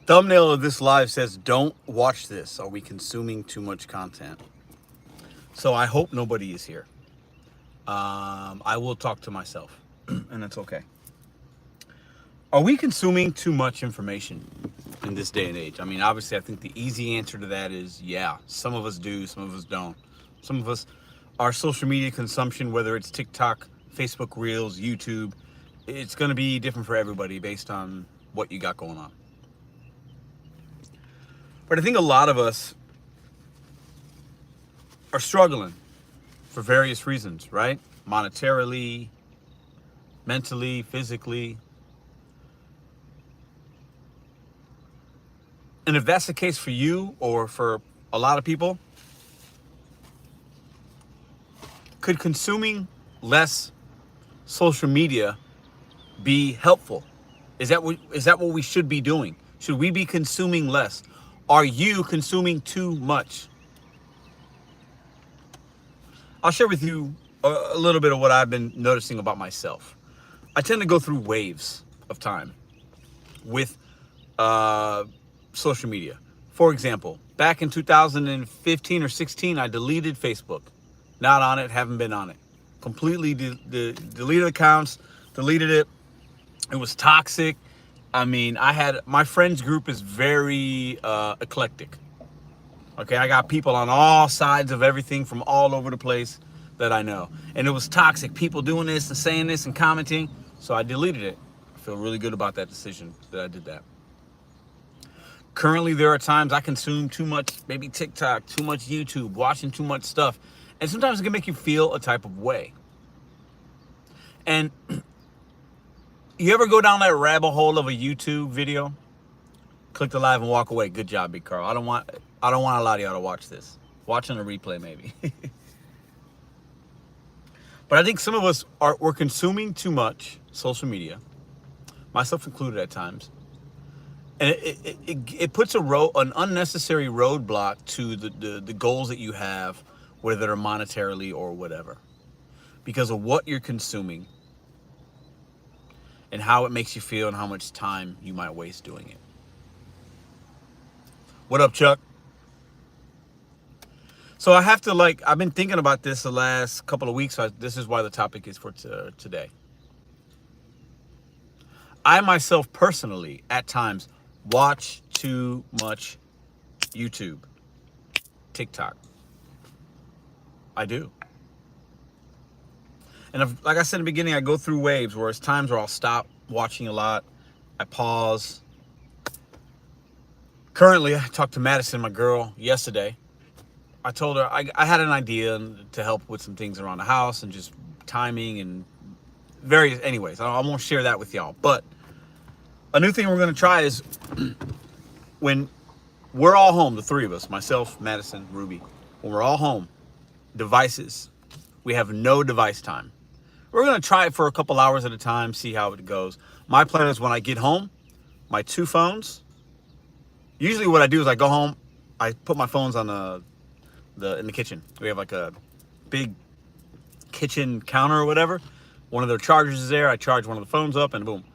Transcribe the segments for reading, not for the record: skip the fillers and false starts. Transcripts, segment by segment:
Thumbnail of this live says, "Don't watch this. Are we consuming too much content?" So I hope nobody is here. I will talk to myself, and that's okay. Are we consuming too much information in this day and age? I mean, obviously, I think the easy answer to that is yeah. Some of us do, some of us don't. Some of us, our social media consumption, whether it's TikTok, Facebook Reels, YouTube, it's going to be different for everybody based on what you got going on. But I think a lot of us are struggling for various reasons, right? Monetarily, mentally, physically. And if that's the case for you or for a lot of people, could consuming less social media be helpful? Is that what we should be doing? Should we be consuming less? Are you consuming too much? I'll share with you a little bit of what I've been noticing about myself. I tend to go through waves of time with social media. For example, back in 2015 or 16, I deleted Facebook. Not on it, haven't been on it. Completely deleted accounts, deleted it. It was toxic. I mean, my friends group is very eclectic. Okay, I got people on all sides of everything from all over the place that I know. And it was toxic. People doing this and saying this and commenting. So I deleted it. I feel really good about that decision that I did that. Currently, there are times I consume too much, maybe TikTok, too much YouTube, watching too much stuff. And sometimes it can make you feel a type of way. And you ever go down that rabbit hole of a YouTube video? Click the live and walk away. Good job, Big Carl. I don't want a lot of y'all to watch this. Watch on a replay, maybe. But I think some of us we're consuming too much social media, myself included at times. And it puts an unnecessary roadblock to the goals that you have, whether they're monetarily or whatever, because of what you're consuming and how it makes you feel and how much time you might waste doing it. What up, Chuck? So I have to I've been thinking about this the last couple of weeks. So this is why the topic is for today. I myself personally, at times, watch too much YouTube, TikTok. I do. And like I said in the beginning, I go through waves where it's times where I'll stop watching a lot. I pause. Currently, I talked to Madison, my girl, yesterday. I told her I had an idea to help with some things around the house and just timing and anyways, I won't share that with y'all. But a new thing we're going to try is when we're all home, the three of us, myself, Madison, Ruby, when we're all home, devices, we have no device time. We're going to try it for a couple hours at a time, see how it goes. My plan is when I get home, my two phones, usually what I do is I go home, I put my phones on in the kitchen. We have like a big kitchen counter or whatever. One of their chargers is there. I charge one of the phones up and boom.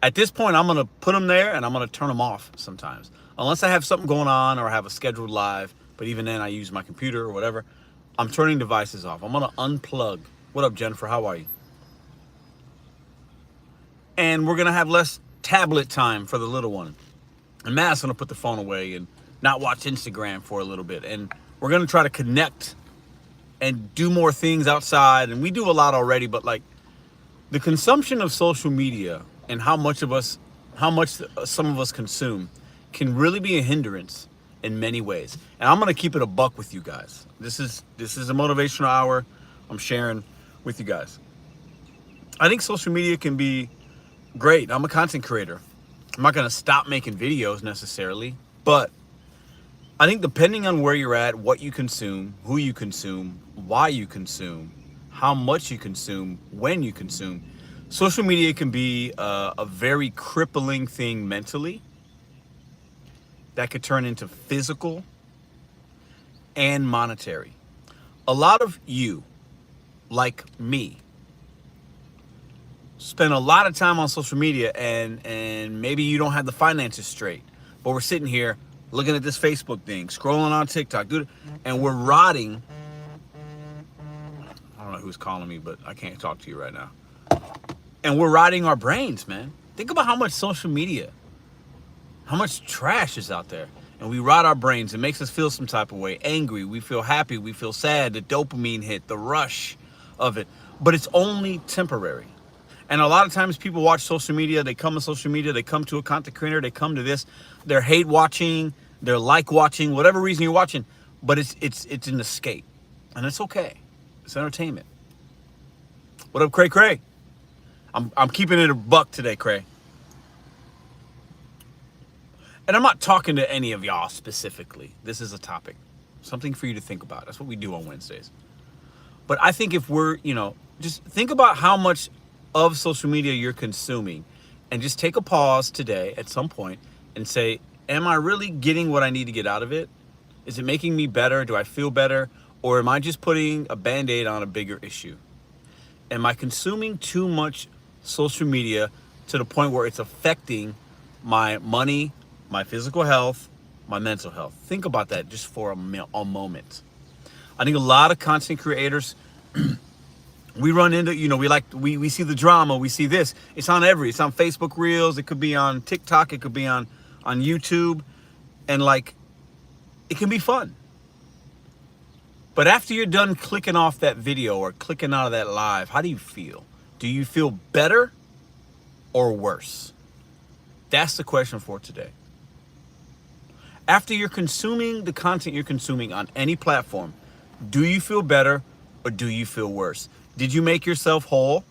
At this point, I'm going to put them there and I'm going to turn them off sometimes. Unless I have something going on or I have a scheduled live, but even then I use my computer or whatever. I'm turning devices off. I'm going to unplug. What up, Jennifer? How are you? And we're going to have less tablet time for the little one. And Matt's going to put the phone away and not watch Instagram for a little bit. And we're going to try to connect and do more things outside. And we do a lot already, but the consumption of social media and how much some of us consume can really be a hindrance in many ways. And I'm going to keep it a buck with you guys. This is a motivational hour. I'm sharing with you guys. I think social media can be great. I'm a content creator. I'm not going to stop making videos necessarily, but I think depending on where you're at, what you consume, who you consume, why you consume, how much you consume, when you consume, social media can be a very crippling thing mentally that could turn into physical and monetary. A lot of you, like me, spend a lot of time on social media and maybe you don't have the finances straight. but we're sitting here looking at this Facebook thing, scrolling on TikTok, dude, and we're rotting. I don't know who's calling me, but I can't talk to you right now. And we're rotting our brains, man. Think about how much social media, how much trash is out there. And we rot our brains. It makes us feel some type of way. Angry, we feel happy, we feel sad, the dopamine hit, the rush of it. But it's only temporary. And a lot of times people watch social media, they come to social media, they come to a content creator, they come to this, they're hate watching, they're like watching, whatever reason you're watching, but it's an escape. And it's okay. It's entertainment. What up, Cray Cray? I'm keeping it a buck today, Cray. And I'm not talking to any of y'all specifically. This is a topic, something for you to think about. That's what we do on Wednesdays. But I think if we're, just think about how much of social media you're consuming, and just take a pause today at some point and say, am I really getting what I need to get out of it? Is it making me better? Do I feel better? Or am I just putting a Band-Aid on a bigger issue? Am I consuming too much social media to the point where it's affecting my money, my physical health, my mental health? Think about that just for a moment. I think a lot of content creators, we run into, we see the drama, we see this. It's on it's on Facebook Reels, it could be on TikTok, it could be on YouTube, and it can be fun. But after you're done clicking off that video or clicking out of that live, how do you feel? Do you feel better or worse? That's the question for today. After you're consuming the content you're consuming on any platform, do you feel better or do you feel worse? Did you make yourself whole?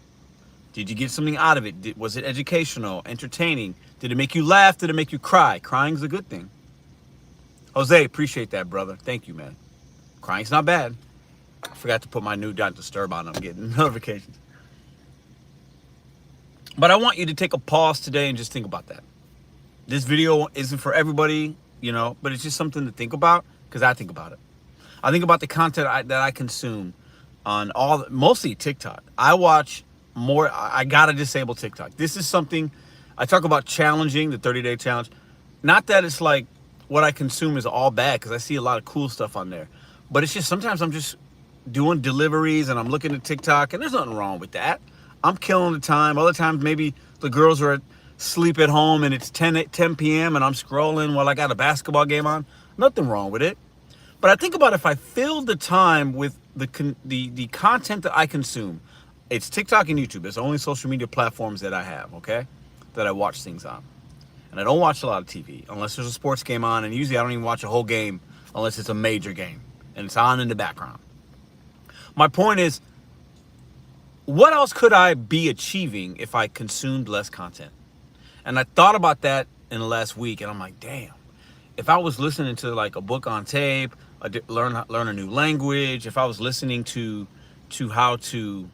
Did you get something out of it? Was it educational, entertaining? Did it make you laugh? Did it make you cry? Crying's a good thing. Jose, appreciate that, brother. Thank you, man. Crying's not bad. I forgot to put my new Don't Disturb on. I'm getting notifications. But I want you to take a pause today and just think about that. This video isn't for everybody, but it's just something to think about, because I think about it. I think about the content that I consume on mostly TikTok. I watch more. I gotta disable TikTok. This is something I talk about, challenging the 30-day challenge. Not that it's like what I consume is all bad, because I see a lot of cool stuff on there. But it's just sometimes I'm just doing deliveries and I'm looking at TikTok, and there's nothing wrong with that. I'm killing the time. Other times maybe the girls are asleep at home and it's 10 p.m. and I'm scrolling while I got a basketball game on. Nothing wrong with it. But I think about if I filled the time with the content that I consume. It's TikTok and YouTube. It's the only social media platforms that I have, okay, that I watch things on. And I don't watch a lot of TV unless there's a sports game on, and usually I don't even watch a whole game unless it's a major game and it's on in the background. My point is, what else could I be achieving if I consumed less content? And I thought about that in the last week, and I'm like, damn, if I was listening to a book on tape, learn a new language, if I was listening to how to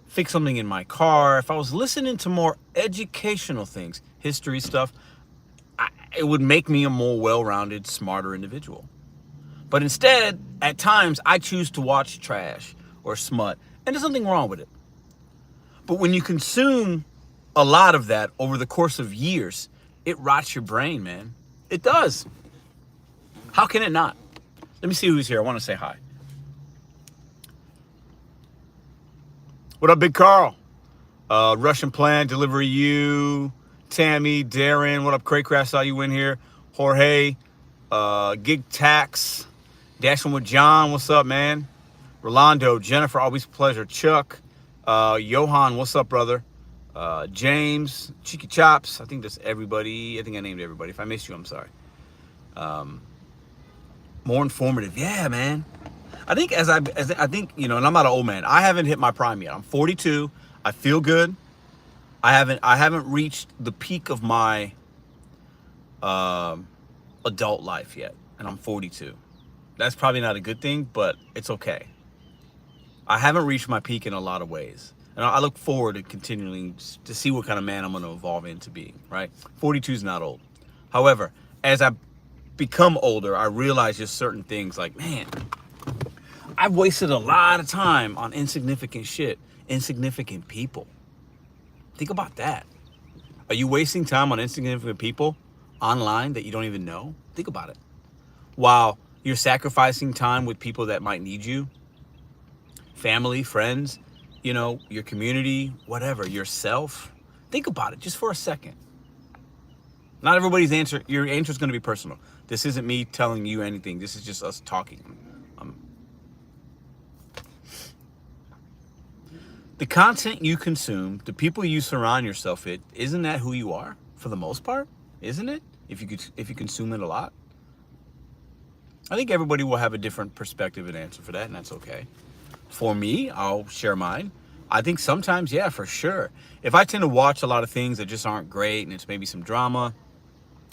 fix something in my car, if I was listening to more educational things, history stuff, it would make me a more well-rounded, smarter individual. But instead, at times, I choose to watch trash or smut, and there's nothing wrong with it. But when you consume a lot of that over the course of years, it rots your brain, man. It does. How can it not? Let me see who's here. I want to say hi. What up, Big Carl? Russian Plant, Delivery You, Tammy, Darren. What up, Cray Crash? Saw you in here. Jorge, Gig Tax, Dashing with John. What's up, man? Rolando, Jennifer, always a pleasure. Chuck, Johan, what's up, brother? James, Cheeky Chops. I think that's everybody. I think I named everybody. If I missed you, I'm sorry. More informative. Yeah, man. I think I think, and I'm not an old man. I haven't hit my prime yet. I'm 42. I feel good. I haven't reached the peak of my adult life yet, and I'm 42. That's probably not a good thing, but it's okay. I haven't reached my peak in a lot of ways. And I look forward to continuing to see what kind of man I'm going to evolve into being, right? 42 is not old. However, as I become older, I realize just certain things like, man, I've wasted a lot of time on insignificant shit, insignificant people. Think about that. Are you wasting time on insignificant people? online that you don't even know? Think about it. While you're sacrificing time with people that might need you, family, friends, your community, whatever, yourself. Think about it just for a second. Not everybody's answer, your answer is going to be personal. This isn't me telling you anything. This is just us talking. Um, the content you consume, the people you surround yourself with, isn't that who you are for the most part? Isn't it? If you consume it a lot, I think everybody will have a different perspective and answer for that, and that's okay. For me, I'll share mine. I think sometimes, yeah, for sure. If I tend to watch a lot of things that just aren't great and it's maybe some drama,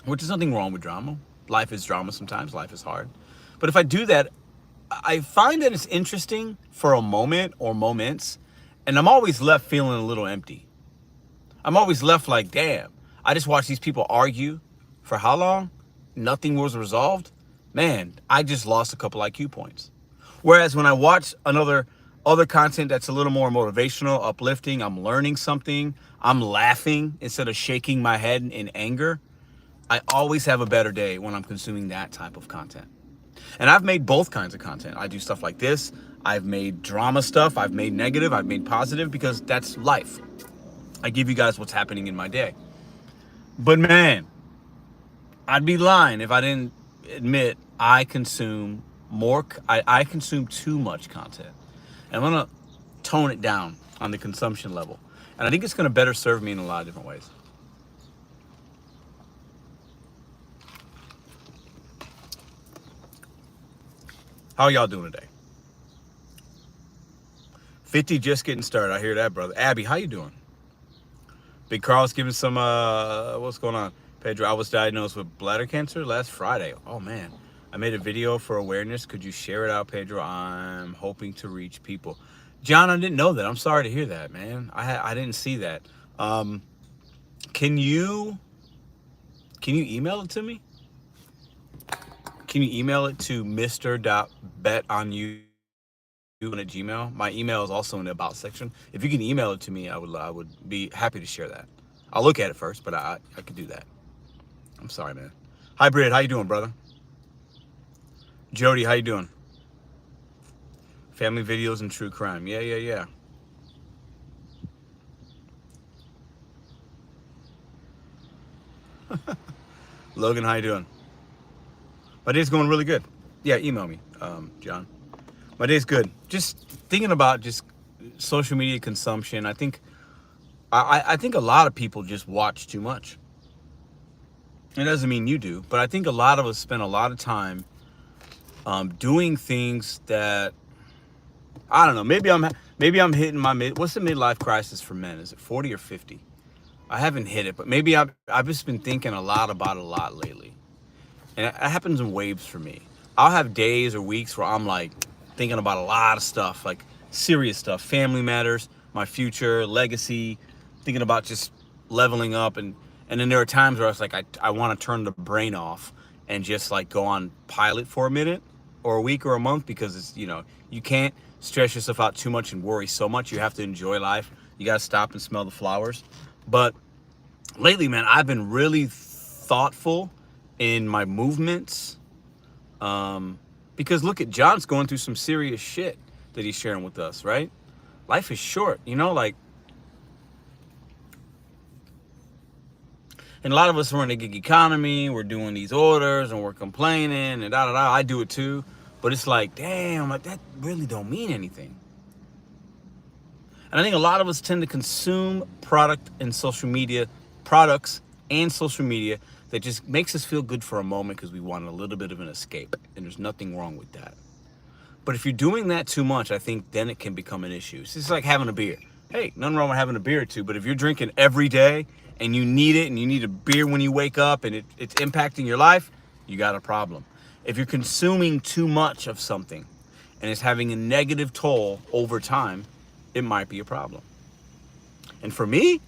which is nothing wrong with drama. Life is drama sometimes. Life is hard. But if I do that, I find that it's interesting for a moment or moments, and I'm always left feeling a little empty. I'm always left like, damn, I just watched these people argue for how long? Nothing was resolved. Man, I just lost a couple IQ points. Whereas when I watch other content that's a little more motivational, uplifting, I'm learning something, I'm laughing instead of shaking my head in anger, I always have a better day when I'm consuming that type of content. And I've made both kinds of content. I do stuff like this. I've made drama stuff. I've made negative. I've made positive, because that's life. I give you guys what's happening in my day. But man, I'd be lying if I didn't admit I consume I consume too much content. And I'm going to tone it down on the consumption level. And I think it's going to better serve me in a lot of different ways. How y'all doing today? 50 just getting started. I hear that, brother. Abby, how you doing? Big Carl's giving some, what's going on? Pedro, I was diagnosed with bladder cancer last Friday. Oh, man. I made a video for awareness. Could you share it out, Pedro? I'm hoping to reach people. John, I didn't know that. I'm sorry to hear that, man. I didn't see that. Can you email it to me? Can you email it to Mr.BetonYou at Gmail? My email is also in the about section. If you can email it to me, I would be happy to share that. I'll look at it first, but I could do that. I'm sorry, man. Hi, Britt. How you doing, brother? Jody, how you doing? Family videos and true crime. Yeah. Logan, how you doing? My day's going really good. Yeah, email me, John. My day's good. Just thinking about just social media consumption. I think a lot of people just watch too much. It doesn't mean you do, but I think a lot of us spend a lot of time doing things that, I don't know. Maybe I'm hitting my what's the midlife crisis for men? Is it 40 or 50? I haven't hit it, but maybe I've just been thinking a lot about it a lot lately. And it happens in waves for me. I'll have days or weeks where I'm like thinking about a lot of stuff, like serious stuff, family matters, my future, legacy, thinking about just leveling up. And then there are times where I was like, I want to turn the brain off and just like go on pilot for a minute or a week or a month, because it's, you can't stress yourself out too much and worry so much. You have to enjoy life. You got to stop and smell the flowers. But lately, man, I've been really thoughtful in my movements, because look at John's going through some serious shit that he's sharing with us, right? Life is short, and a lot of us are in the gig economy. We're doing these orders and we're complaining and da. I do it too, but it's like, damn, like that really don't mean anything. And I think a lot of us tend to consume products and social media that just makes us feel good for a moment because we want a little bit of an escape, and there's nothing wrong with that. But if you're doing that too much, I think then it can become an issue. It's just like having a beer. Hey, nothing wrong with having a beer or two, but if you're drinking every day and you need it, and you need a beer when you wake up, and it's impacting your life, you got a problem. If you're consuming too much of something and it's having a negative toll over time, it might be a problem. And for me,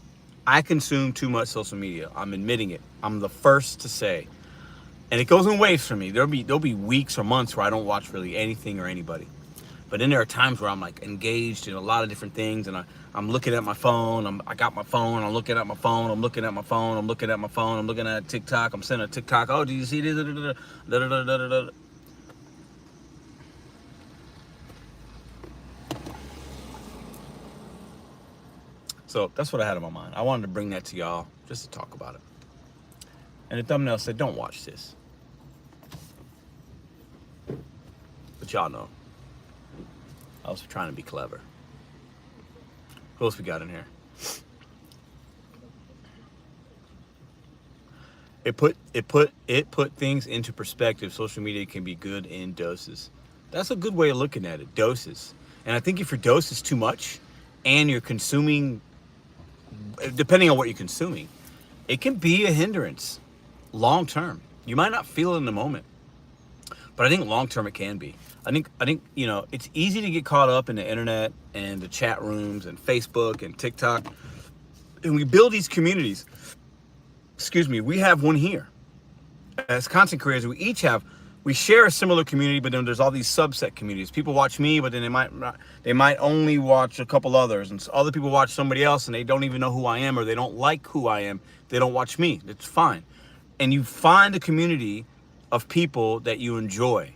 I consume too much social media. I'm admitting it. I'm the first to say. And it goes in waves for me. There'll be weeks or months where I don't watch really anything or anybody. But then there are times where I'm like engaged in a lot of different things, and I'm looking at my phone. I got my phone. I'm looking at my phone. I'm looking at my phone. I'm looking at my phone. I'm looking at TikTok. I'm sending a TikTok. Oh, did you see this? So that's what I had in my mind. I wanted to bring that to y'all just to talk about it. And the thumbnail said, "Don't watch this." But y'all know, I was trying to be clever. Who else we got in here? It put things into perspective. Social media can be good in doses. That's a good way of looking at it. Doses. And I think if your dose is too much and you're consuming, depending on what you're consuming, it can be a hindrance long term. You might not feel it in the moment, but I think long term it can be. I think it's easy to get caught up in the internet and the chat rooms and Facebook and TikTok, and we build these communities. Excuse me, we have one here. As content creators, we share a similar community, but then there's all these subset communities. People watch me, but then they might only watch a couple others, and other people watch somebody else, and they don't even know who I am, or they don't like who I am. They don't watch me. It's fine. And you find a community of people that you enjoy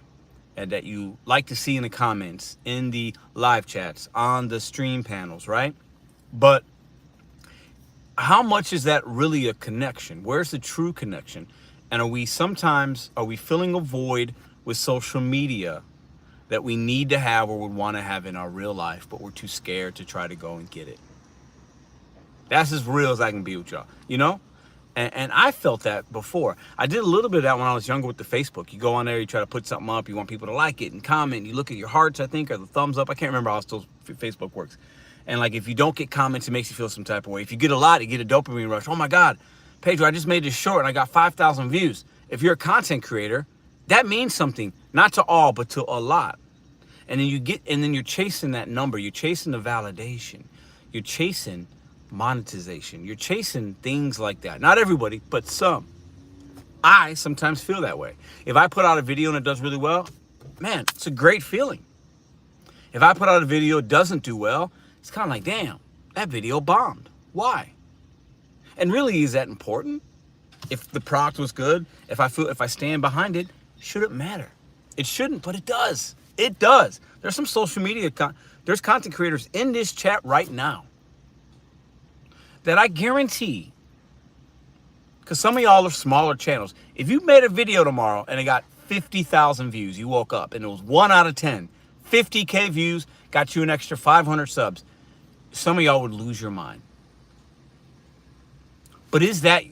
and that you like to see in the comments, in the live chats, on the stream panels, right? But how much is that really a connection? Where's the true connection? And are we filling a void with social media that we need to have or would want to have in our real life, but we're too scared to try to go and get it? That's as real as I can be with y'all, you know? And I felt that before. I did a little bit of that when I was younger with the Facebook. You go on there, you try to put something up, you want people to like it and comment. You look at your hearts, I think, or the thumbs up. I can't remember how still Facebook works. And like, if you don't get comments, it makes you feel some type of way. If you get a lot, you get a dopamine rush. Oh my God, Pedro, I just made this short and I got 5,000 views. If you're a content creator, that means something, not to all, but to a lot. And then you're chasing that number. You're chasing the validation. You're chasing monetization. You're chasing things like that. Not everybody, but some. I sometimes feel that way. If I put out a video and it does really well, man, it's a great feeling. If I put out a video it doesn't do well, it's kind of like, damn, that video bombed. Why? And really, is that important? If the product was good, if I stand behind it, should it matter? It shouldn't, but it does. It does. There's some social media, there's content creators in this chat right now that I guarantee, because some of y'all are smaller channels, if you made a video tomorrow and it got 50,000 views, you woke up and it was 1 out of 10, 50K views, got you an extra 500 subs, some of y'all would lose your mind. But is that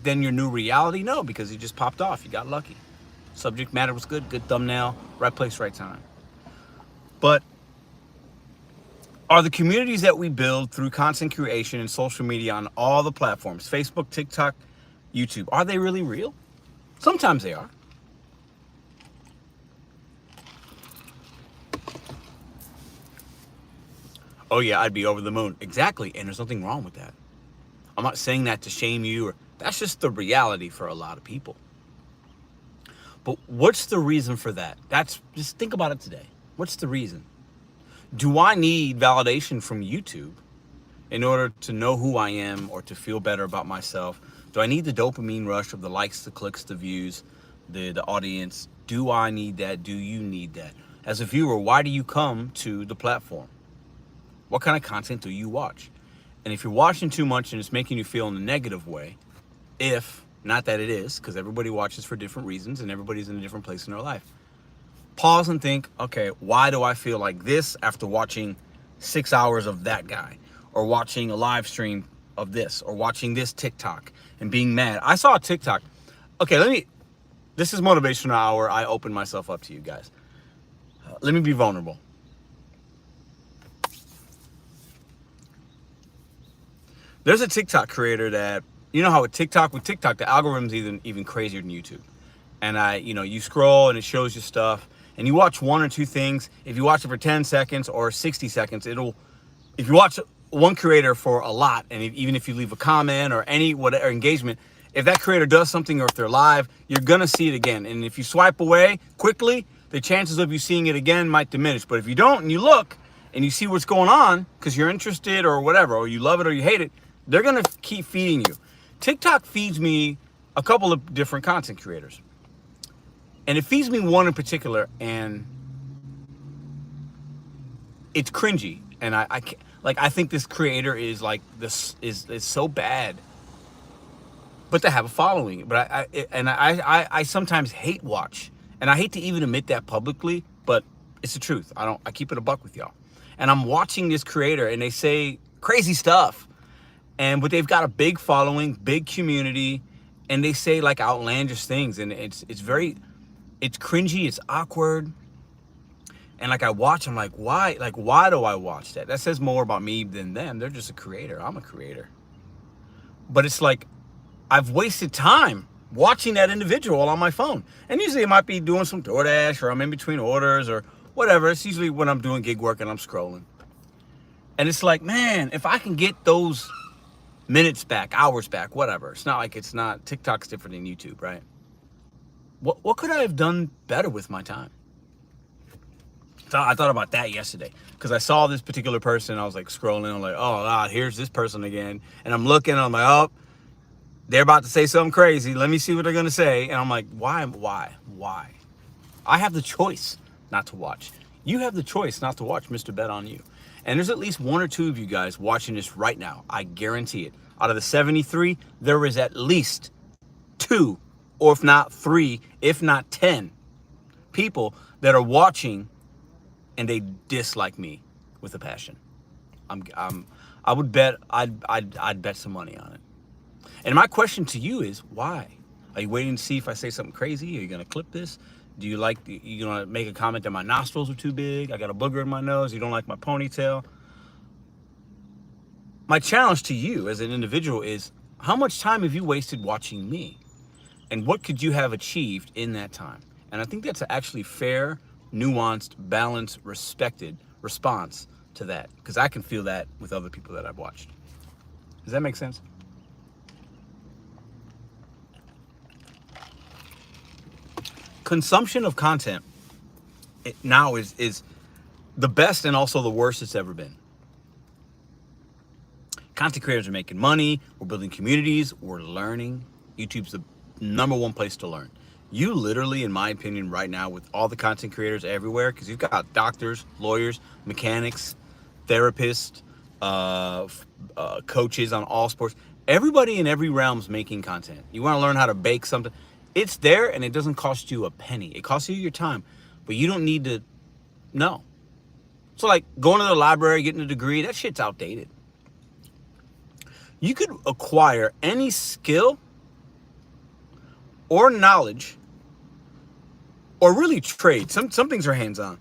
then your new reality? No, because it just popped off. You got lucky. Subject matter was good thumbnail, right place, right time. But are the communities that we build through content creation and social media on all the platforms, Facebook, TikTok, YouTube, are they really real? Sometimes they are. Oh yeah, I'd be over the moon. Exactly, and there's nothing wrong with that. I'm not saying that to shame you, that's just the reality for a lot of people. But what's the reason for that? Just think about it today. What's the reason? Do I need validation from YouTube in order to know who I am or to feel better about myself? Do I need the dopamine rush of the likes, the clicks, the views, the audience? Do I need that? Do you need that? As a viewer, why do you come to the platform? What kind of content do you watch? And if you're watching too much and it's making you feel in a negative way, not that it is, because everybody watches for different reasons and everybody's in a different place in their life. Pause and think, okay, why do I feel like this after watching 6 hours of that guy, or watching a live stream of this, or watching this TikTok and being mad? I saw a TikTok. Okay, this is Motivational Hour. I open myself up to you guys. Let me be vulnerable. There's a TikTok creator that, you know how with TikTok, the algorithm's even crazier than YouTube. And you scroll and it shows you stuff and you watch 1 or 2 things. If you watch it for 10 seconds or 60 seconds, if you watch one creator for a lot, and even if you leave a comment or whatever engagement, if that creator does something or if they're live, you're gonna see it again. And if you swipe away quickly, the chances of you seeing it again might diminish. But if you don't and you look and you see what's going on because you're interested or whatever, or you love it or you hate it, they're going to keep feeding you. TikTok feeds me a couple of different content creators. And it feeds me one in particular, and it's cringy. And I can't, like, I think this creator is like, this is so bad. But they have a following. But I sometimes hate watch. And I hate to even admit that publicly, but it's the truth. I keep it a buck with y'all. And I'm watching this creator and they say crazy stuff. But they've got a big following, big community, and they say like outlandish things. And it's cringy, it's awkward. And like I watch, I'm like, why? Like, why do I watch that? That says more about me than them. They're just a creator. I'm a creator. But it's like, I've wasted time watching that individual on my phone. And usually it might be doing some DoorDash, or I'm in between orders or whatever. It's usually when I'm doing gig work and I'm scrolling. And it's like, man, if I can get those minutes back, hours back, whatever. It's not like TikTok's different than YouTube, right? What could I have done better with my time? So I thought about that yesterday because I saw this particular person. I was like scrolling. I'm like, oh, God, here's this person again. And I'm looking. I'm like, oh, they're about to say something crazy. Let me see what they're going to say. And I'm like, why? I have the choice not to watch. You have the choice not to watch Mr.BetonYou. And there's at least one or two of you guys watching this right now. I guarantee it. Out of the 73, there is at least 2, or if not 3, if not 10 people that are watching and they dislike me with a passion. I would bet I'd bet some money on it. And my question to you is, why? Are you waiting to see if I say something crazy? Are you gonna clip this? You gonna make a comment that my nostrils are too big? I got a booger in my nose. You don't like my ponytail? My challenge to you as an individual is, how much time have you wasted watching me? And what could you have achieved in that time? And I think that's actually fair, nuanced, balanced, respected response to that, because I can feel that with other people that I've watched. Does that make sense? Consumption of content now is the best and also the worst it's ever been. Content creators are making money, we're building communities, we're learning. YouTube's the #1 place to learn. You literally, in my opinion, right now, with all the content creators everywhere, because you've got doctors, lawyers, mechanics, therapists, coaches on all sports. Everybody in every realm's making content. You want to learn how to bake something, it's there, and it doesn't cost you a penny. It costs you your time, but you don't need to know. So like going to the library, getting a degree, that shit's outdated. You could acquire any skill or knowledge, or really trade. Some things are hands-on,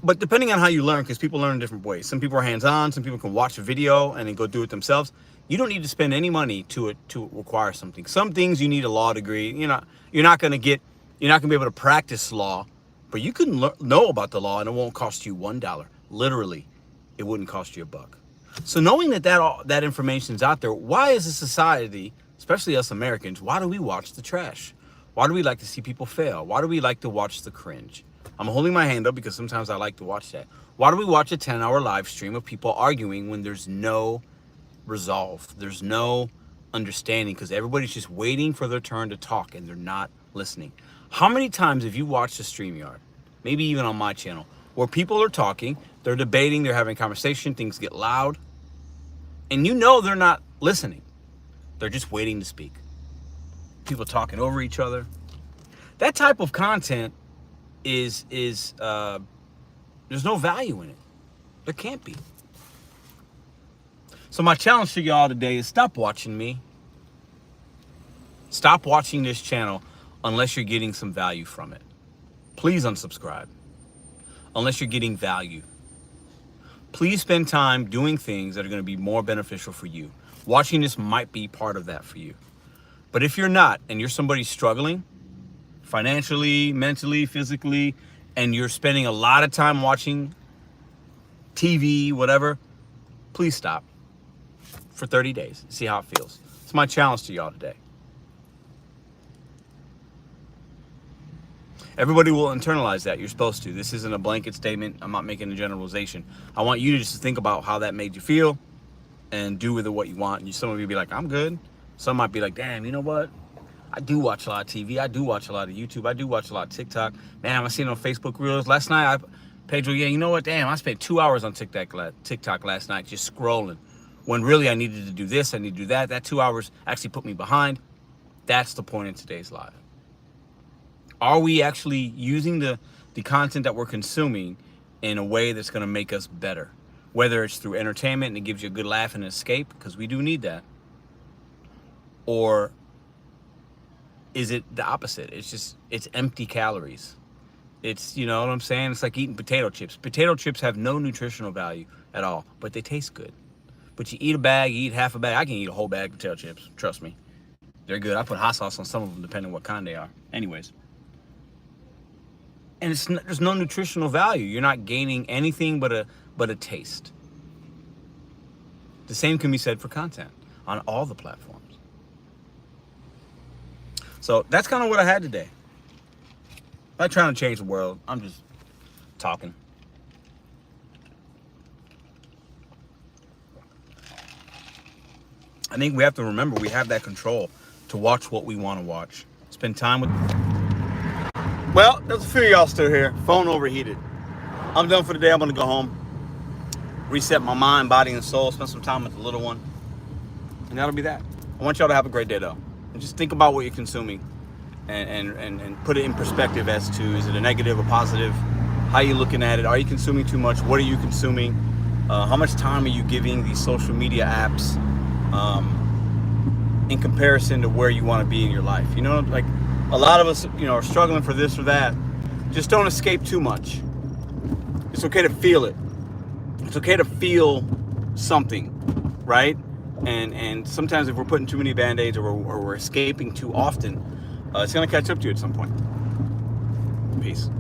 but depending on how you learn, because people learn in different ways. Some people are hands-on, some people can watch a video and then go do it themselves. You don't need to spend any money to acquire something. Some things you need a law degree. You're not gonna be able to practice law, but you can know about the law and it won't cost you $1. Literally, it wouldn't cost you $1. So knowing that information's out there, why is a society, especially us Americans, why do we watch the trash? Why do we like to see people fail? Why do we like to watch the cringe? I'm holding my hand up because sometimes I like to watch that. Why do we watch a 10-hour live stream of people arguing when there's no resolve? There's no understanding, because everybody's just waiting for their turn to talk and they're not listening. How many times have you watched a StreamYard, maybe even on my channel, where people are talking, they're debating, they're having a conversation, things get loud, and they're not listening. They're just waiting to speak. People talking over each other. That type of content there's no value in it. There can't be. So my challenge to y'all today is stop watching me. Stop watching this channel unless you're getting some value from it. Please unsubscribe unless you're getting value. Please spend time doing things that are going to be more beneficial for you. Watching this might be part of that for you. But if you're not, and you're somebody struggling financially, mentally, physically, and you're spending a lot of time watching TV, whatever, please stop for 30 days. See how it feels. It's my challenge to y'all today. Everybody will internalize that. You're supposed to. This isn't a blanket statement. I'm not making a generalization. I want you to just think about how that made you feel and do with it what you want. And some of you be like, I'm good. Some might be like, damn, you know what? I do watch a lot of TV. I do watch a lot of YouTube. I do watch a lot of TikTok. Man, I seen it on Facebook Reels. Last night, Pedro, yeah, you know what? Damn, I spent 2 hours on TikTok last night just scrolling. When really I needed to do this, I need to do that. That 2 hours actually put me behind. That's the point in today's live. Are we actually using the content that we're consuming in a way that's going to make us better? Whether it's through entertainment and it gives you a good laugh and escape, because we do need that. Or is it the opposite? It's empty calories. It's, you know what I'm saying? It's like eating potato chips. Potato chips have no nutritional value at all, but they taste good. But you eat a bag, you eat half a bag. I can eat a whole bag of potato chips. Trust me. They're good. I put hot sauce on some of them depending on what kind they are. Anyways. And there's no nutritional value. You're not gaining anything but a taste. The same can be said for content on all the platforms. So that's kind of what I had today. I'm not trying to change the world. I'm just talking. I think we have to remember we have that control to watch what we want to watch. Spend time with... Well, there's a few of y'all still here. Phone overheated. I'm done for the day. I'm going to go home. Reset my mind, body, and soul. Spend some time with the little one. And that'll be that. I want y'all to have a great day, though. And just think about what you're consuming. And put it in perspective as to, is it a negative or positive? How are you looking at it? Are you consuming too much? What are you consuming? How much time are you giving these social media apps in comparison to where you want to be in your life? You know, like a lot of us, you know, are struggling for this or that. Just don't escape too much. It's okay to feel it. It's okay to feel something, right? And sometimes if we're putting too many band-aids or we're escaping too often, it's going to catch up to you at some point. Peace.